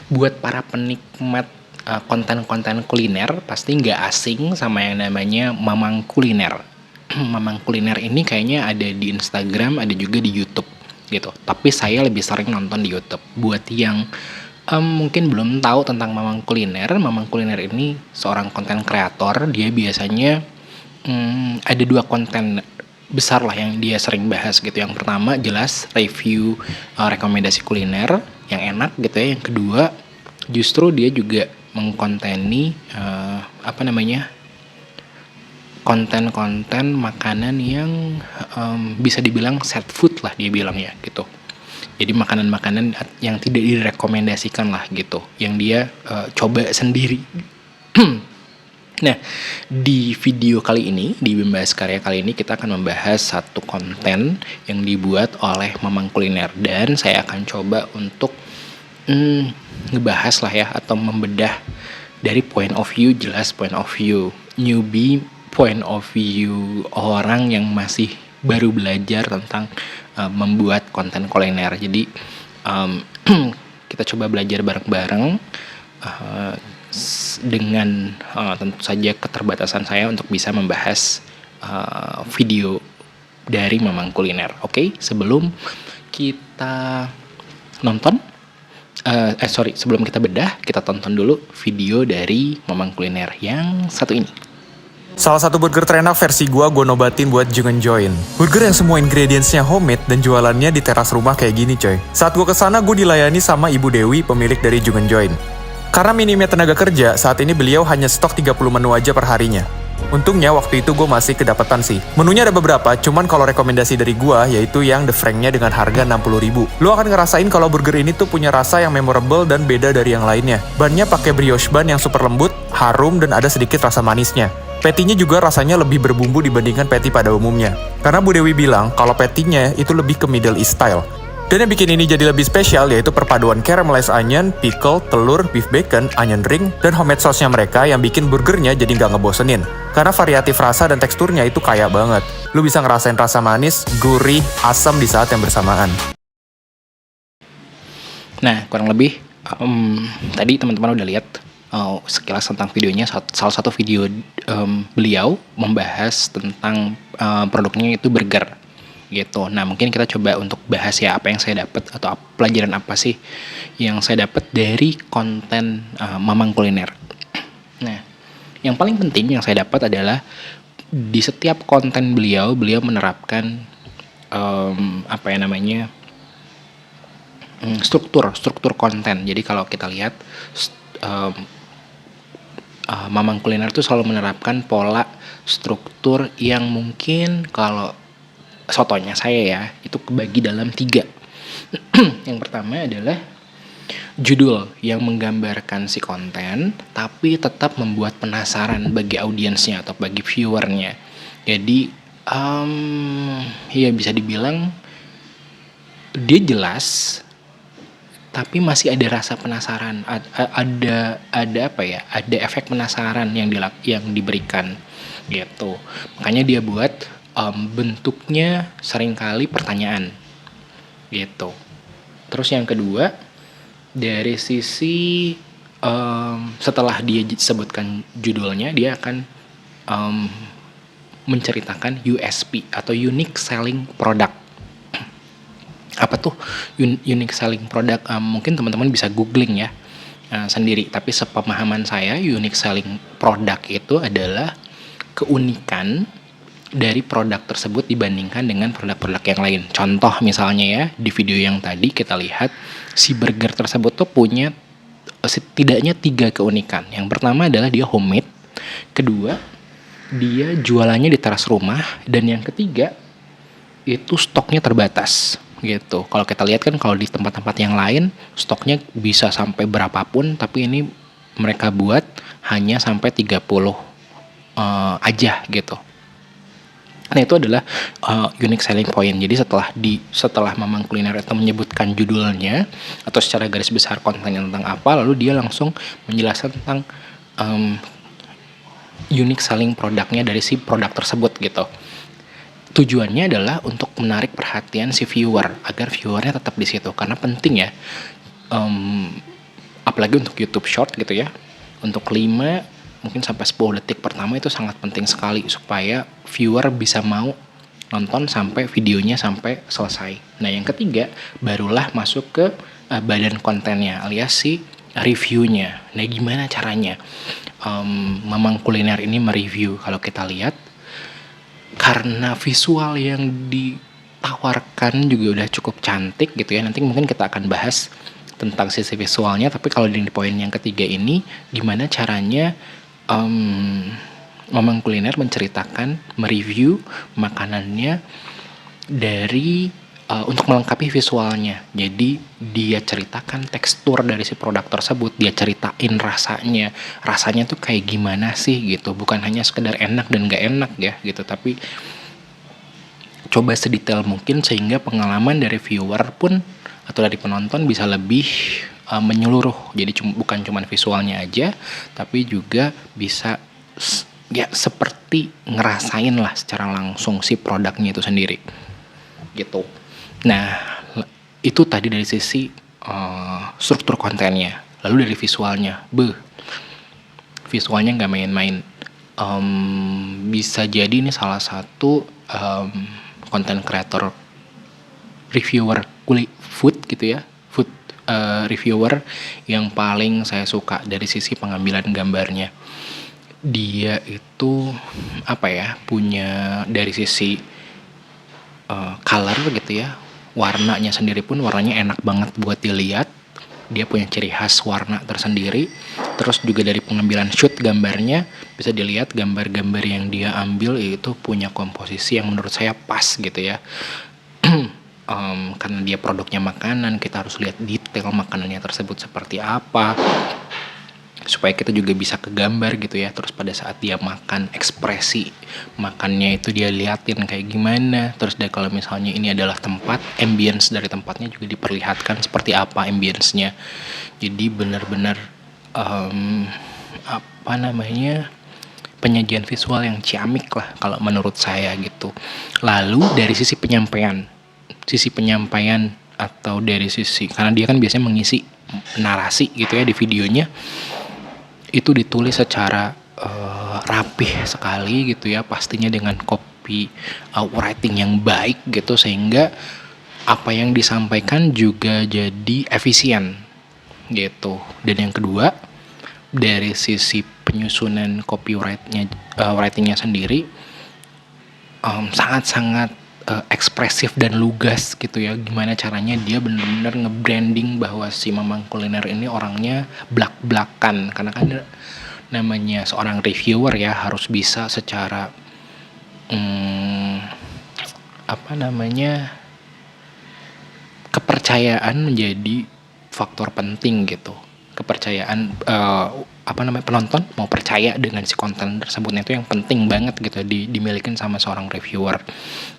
Buat para penikmat konten-konten kuliner pasti nggak asing sama yang namanya Mamang Kuliner. Mamang Kuliner ini kayaknya ada di Instagram, ada juga di YouTube gitu. Tapi saya lebih sering nonton di YouTube. Buat yang mungkin belum tahu tentang Mamang Kuliner ini seorang konten kreator. Dia biasanya ada dua konten besar lah yang dia sering bahas gitu. Yang pertama jelas review rekomendasi kuliner yang enak gitu ya. Yang kedua justru dia juga mengkonteni konten-konten makanan yang bisa dibilang set food lah dia bilang ya gitu. Jadi makanan-makanan yang tidak direkomendasikan lah gitu, yang dia coba sendiri. Nah, di video kali ini, di Bimbas Karya kali ini kita akan membahas satu konten yang dibuat oleh Mamang Kuliner. Dan saya akan coba untuk ngebahas lah ya, atau membedah dari point of view, jelas point of view newbie, point of view orang yang masih baru belajar tentang membuat konten kuliner. Jadi kita coba belajar bareng-bareng dengan tentu saja keterbatasan saya untuk bisa membahas video dari Mamang Kuliner. Oke, sebelum kita nonton, sebelum kita bedah, kita tonton dulu video dari Mamang Kuliner yang satu ini. Salah satu burger terenak versi gue nobatin buat Jungan Join. Burger yang semua ingredientsnya homemade dan jualannya di teras rumah kayak gini coy. Saat gue kesana gue dilayani sama Ibu Dewi, pemilik dari Jungan Join. Karena minimnya tenaga kerja, saat ini beliau hanya stok 30 menu aja per harinya. Untungnya waktu itu gue masih kedapatan sih. Menunya ada beberapa, cuman kalau rekomendasi dari gue yaitu yang The Franknya dengan harga 60.000. Lo akan ngerasain kalau burger ini tuh punya rasa yang memorable dan beda dari yang lainnya. Bannya pakai brioche bun yang super lembut, harum dan ada sedikit rasa manisnya. Patty-nya juga rasanya lebih berbumbu dibandingkan patty pada umumnya. Karena Bu Dewi bilang kalau patty-nya itu lebih ke Middle East style. Dan yang bikin ini jadi lebih spesial yaitu perpaduan caramelized onion, pickle, telur, beef bacon, onion ring, dan homemade sauce-nya mereka yang bikin burgernya jadi nggak ngebosenin. Karena variatif rasa dan teksturnya itu kaya banget. Lu bisa ngerasain rasa manis, gurih, asam di saat yang bersamaan. Nah, kurang lebih tadi teman-teman udah lihat sekilas tentang videonya. Salah satu video beliau membahas tentang produknya itu burger gitu. Nah, mungkin kita coba untuk bahas ya apa yang saya dapat atau pelajaran apa sih yang saya dapat dari konten Mamang Kuliner. Nah, yang paling penting yang saya dapat adalah di setiap konten beliau menerapkan struktur konten. Jadi kalau kita lihat Mamang Kuliner itu selalu menerapkan pola struktur yang mungkin kalau sotonya saya ya itu kebagi dalam 3. Yang pertama adalah judul yang menggambarkan si konten tapi tetap membuat penasaran bagi audiensnya atau bagi viewernya. Jadi ya bisa dibilang dia jelas tapi masih ada rasa penasaran, ada efek penasaran yang diberikan gitu. Makanya dia buat bentuknya seringkali pertanyaan gitu. Terus yang kedua, dari sisi setelah dia sebutkan judulnya, dia akan menceritakan USP atau unique selling product. Apa tuh unique selling product? Mungkin teman-teman bisa googling ya sendiri. Tapi sepemahaman saya, unique selling product itu adalah keunikan dari produk tersebut dibandingkan dengan produk-produk yang lain. Contoh misalnya ya, di video yang tadi kita lihat si burger tersebut tuh punya setidaknya 3 keunikan. Yang pertama adalah dia homemade, kedua dia jualannya di teras rumah, dan yang ketiga itu stoknya terbatas gitu. Kalau kita lihat kan kalau di tempat-tempat yang lain stoknya bisa sampai berapapun, tapi ini mereka buat hanya sampai 30 aja gitu. Nah, itu adalah unique selling point. Jadi setelah Mamang Kuliner itu menyebutkan judulnya atau secara garis besar kontennya tentang apa, lalu dia langsung menjelaskan tentang unique selling produknya dari si produk tersebut gitu. Tujuannya adalah untuk menarik perhatian si viewer agar viewernya tetap di situ, karena penting ya. apalagi untuk YouTube Short gitu ya. Untuk 5 mungkin sampai 10 detik pertama itu sangat penting sekali supaya viewer bisa mau nonton sampai videonya sampai selesai. Nah, yang ketiga barulah masuk ke badan kontennya alias si reviewnya. Nah, gimana caranya Mamang Kuliner ini mereview? Kalau kita lihat, karena visual yang ditawarkan juga udah cukup cantik gitu ya. Nanti mungkin kita akan bahas tentang sisi visualnya, tapi kalau di poin yang ketiga ini, gimana caranya Mamang Kuliner menceritakan, mereview makanannya dari untuk melengkapi visualnya. Jadi dia ceritakan tekstur dari si produk tersebut, dia ceritain rasanya tuh kayak gimana sih gitu, bukan hanya sekedar enak dan gak enak ya gitu, tapi coba sedetail mungkin sehingga pengalaman dari viewer pun atau dari penonton bisa lebih menyeluruh. Jadi bukan cuma visualnya aja, tapi juga bisa ya seperti ngerasain lah secara langsung si produknya itu sendiri gitu. Nah, itu tadi dari sisi struktur kontennya. Lalu dari visualnya, visualnya nggak main-main. Bisa jadi ini salah satu konten creator reviewer food gitu ya, food reviewer yang paling saya suka dari sisi pengambilan gambarnya. Dia itu punya dari sisi color gitu ya, warnanya sendiri pun warnanya enak banget buat dilihat. Dia punya ciri khas warna tersendiri. Terus juga dari pengambilan shoot gambarnya bisa dilihat gambar-gambar yang dia ambil itu punya komposisi yang menurut saya pas gitu ya. Karena dia produknya makanan, kita harus lihat detail makanannya tersebut seperti apa, supaya kita juga bisa kegambar gitu ya. Terus pada saat dia makan, ekspresi makannya itu dia liatin kayak gimana. Terus kalau misalnya ini adalah tempat, ambience dari tempatnya juga diperlihatkan seperti apa ambience-nya. Jadi benar-benar penyajian visual yang ciamik lah kalau menurut saya gitu. Lalu dari sisi penyampaian atau dari sisi, karena dia kan biasanya mengisi narasi gitu ya di videonya, itu ditulis secara rapih sekali gitu ya, pastinya dengan copy writing yang baik gitu, sehingga apa yang disampaikan juga jadi efisien gitu. Dan yang kedua, dari sisi penyusunan writingnya sendiri sangat-sangat ekspresif dan lugas gitu ya. Gimana caranya dia benar-benar nge-branding bahwa si Mamang Kuliner ini orangnya blak-blakan, karena kan namanya seorang reviewer ya harus bisa secara kepercayaan menjadi faktor penting gitu. Kepercayaan penonton mau percaya dengan si konten tersebut, itu yang penting banget gitu dimilikin sama seorang reviewer.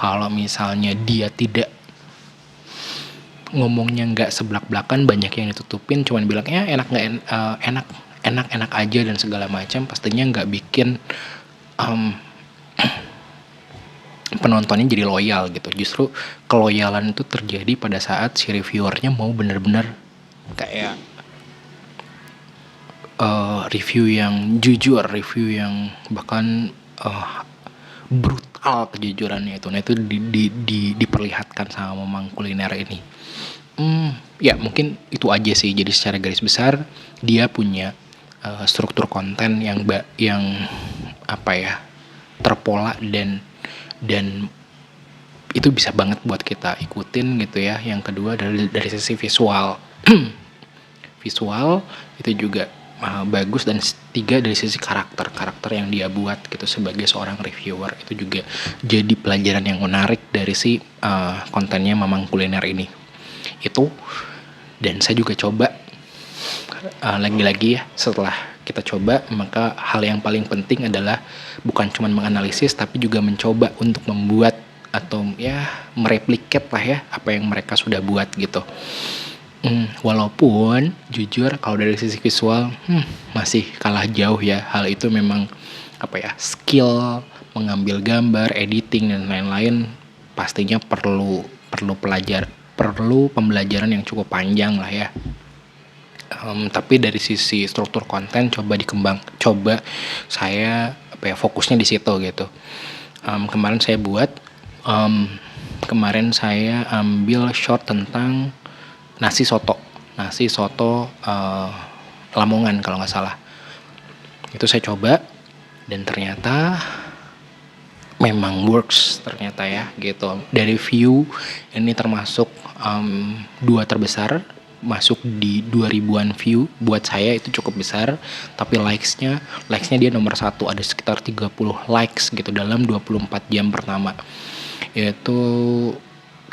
Kalau misalnya dia tidak ngomongnya nggak seblak-blakan, banyak yang ditutupin, cuman bilang ya enak aja dan segala macam, pastinya nggak bikin penontonnya jadi loyal gitu. Justru keloyalan itu terjadi pada saat si reviewernya mau bener-bener kayak review yang jujur, review yang bahkan brutal kejujurannya itu. Nah, itu diperlihatkan sama Mamang Kuliner ini. Ya mungkin itu aja sih. Jadi secara garis besar dia punya struktur konten yang terpola dan itu bisa banget buat kita ikutin gitu ya. Yang kedua dari sisi visual visual itu juga bagus. Dan 3 dari sisi karakter yang dia buat gitu sebagai seorang reviewer, itu juga jadi pelajaran yang menarik dari si kontennya Mamang Kuliner ini itu. Dan saya juga coba lagi-lagi ya, setelah kita coba, maka hal yang paling penting adalah bukan cuma menganalisis, tapi juga mencoba untuk membuat atau ya mereplikat lah ya apa yang mereka sudah buat gitu. Walaupun jujur kalau dari sisi visual masih kalah jauh ya. Hal itu memang skill mengambil gambar, editing dan lain-lain pastinya perlu pembelajaran yang cukup panjang lah ya. Tapi dari sisi struktur konten coba saya fokusnya di situ gitu. Kemarin saya ambil short tentang nasi soto Lamongan kalau nggak salah. Itu saya coba dan ternyata memang works ternyata ya gitu. Dari view ini termasuk 2 terbesar, masuk di 2000-an view. Buat saya itu cukup besar, tapi likesnya dia nomor 1, ada sekitar 30 likes gitu dalam 24 jam pertama. Itu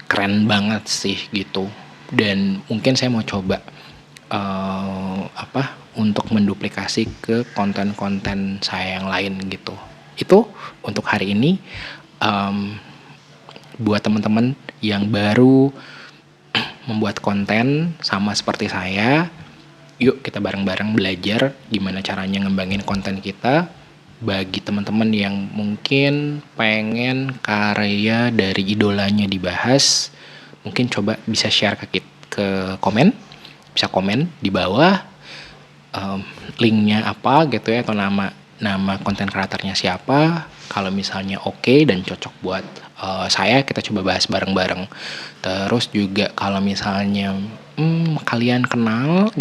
keren banget sih gitu. Dan mungkin saya mau coba untuk menduplikasi ke konten-konten saya yang lain gitu. Itu untuk hari ini. Buat teman-teman yang baru membuat konten sama seperti saya, yuk kita bareng-bareng belajar gimana caranya ngembangin konten kita. Bagi teman-teman yang mungkin pengen karya dari idolanya dibahas, mungkin coba bisa share ke komen, bisa komen di bawah linknya apa gitu ya, atau nama konten kreatornya siapa. Kalau misalnya oke dan cocok buat saya, kita coba bahas bareng-bareng. Terus juga kalau misalnya kalian kenal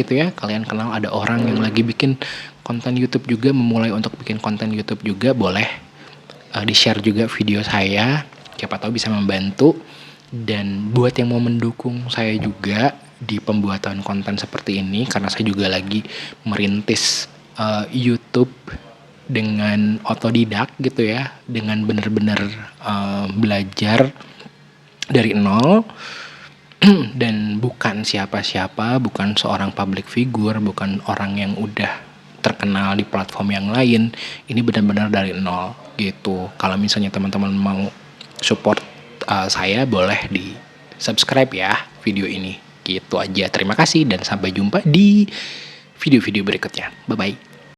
ada orang yang lagi bikin konten YouTube juga, memulai untuk bikin konten YouTube juga, boleh di-share juga video saya, siapa tahu bisa membantu. Dan buat yang mau mendukung saya juga di pembuatan konten seperti ini, karena saya juga lagi merintis YouTube dengan otodidak gitu ya, dengan benar-benar belajar dari nol dan bukan siapa-siapa, bukan seorang public figure, bukan orang yang udah terkenal di platform yang lain. Ini benar-benar dari nol gitu. Kalau misalnya teman-teman mau support saya, boleh di subscribe ya video ini. Gitu aja. Terima kasih dan sampai jumpa di video-video berikutnya. Bye-bye.